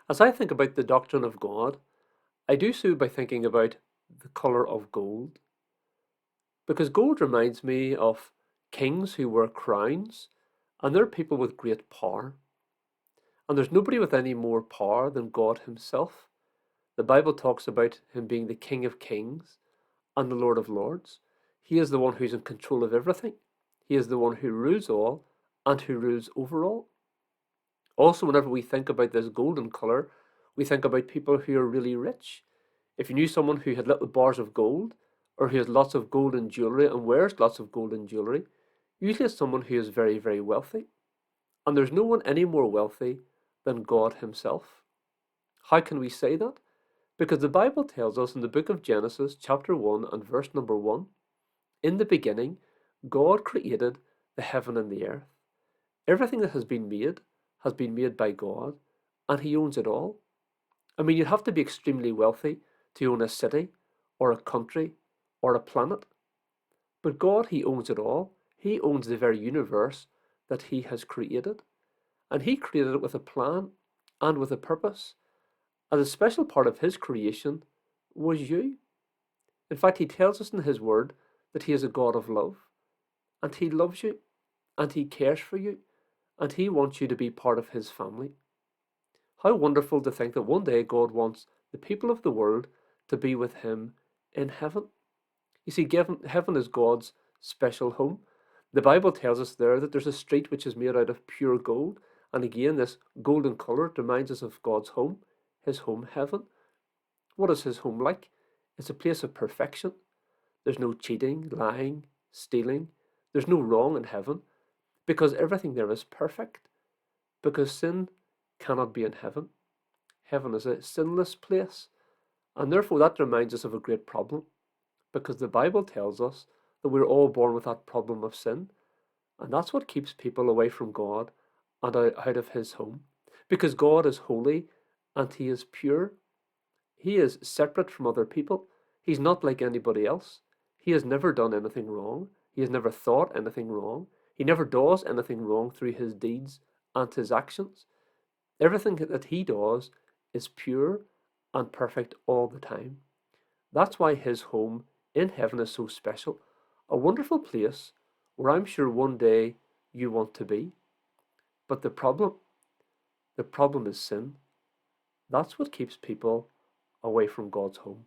As I think about the doctrine of God, I do so by thinking about the colour of gold, because gold reminds me of kings who wear crowns, and they're people with great power. And there's nobody with any more power than God Himself. The Bible talks about Him being the King of Kings and the Lord of Lords. He is the one who's in control of everything. He is the one who rules all and who rules over all. Also, whenever we think about this golden colour, we think about people who are really rich. If you knew someone who had little bars of gold, or who has lots of golden jewellery and wears lots of golden jewellery, usually it's someone who is very, very wealthy. And there's no one any more wealthy than God Himself. How can we say that? Because the Bible tells us in the book of Genesis, chapter 1 and verse number 1, in the beginning, God created the heaven and the earth. Everything that has been made by God, and He owns it all. I mean, you'd have to be extremely wealthy to own a city, or a country, or a planet. But God, He owns it all. He owns the very universe that He has created. And He created it with a plan and with a purpose. And a special part of His creation was you. In fact, He tells us in His Word that He is a God of love. And He loves you. And He cares for you. And He wants you to be part of His family. How wonderful to think that one day God wants the people of the world to be with Him in heaven. You see, heaven is God's special home. The Bible tells us there that there's a street which is made out of pure gold. And again, this golden colour reminds us of God's home, His home, heaven. What is His home like? It's a place of perfection. There's no cheating, lying, stealing. There's no wrong in heaven because everything there is perfect. Because sin cannot be in heaven. Heaven is a sinless place. And therefore that reminds us of a great problem. Because the Bible tells us that we're all born with that problem of sin. And that's what keeps people away from God and out of His home. Because God is holy and He is pure. He is separate from other people. He's not like anybody else. He has never done anything wrong. He has never thought anything wrong. He never does anything wrong through His deeds and His actions. Everything that He does is pure and perfect all the time. That's why His home in heaven is so special. A wonderful place where I'm sure one day you want to be. But the problem is sin. That's what keeps people away from God's home.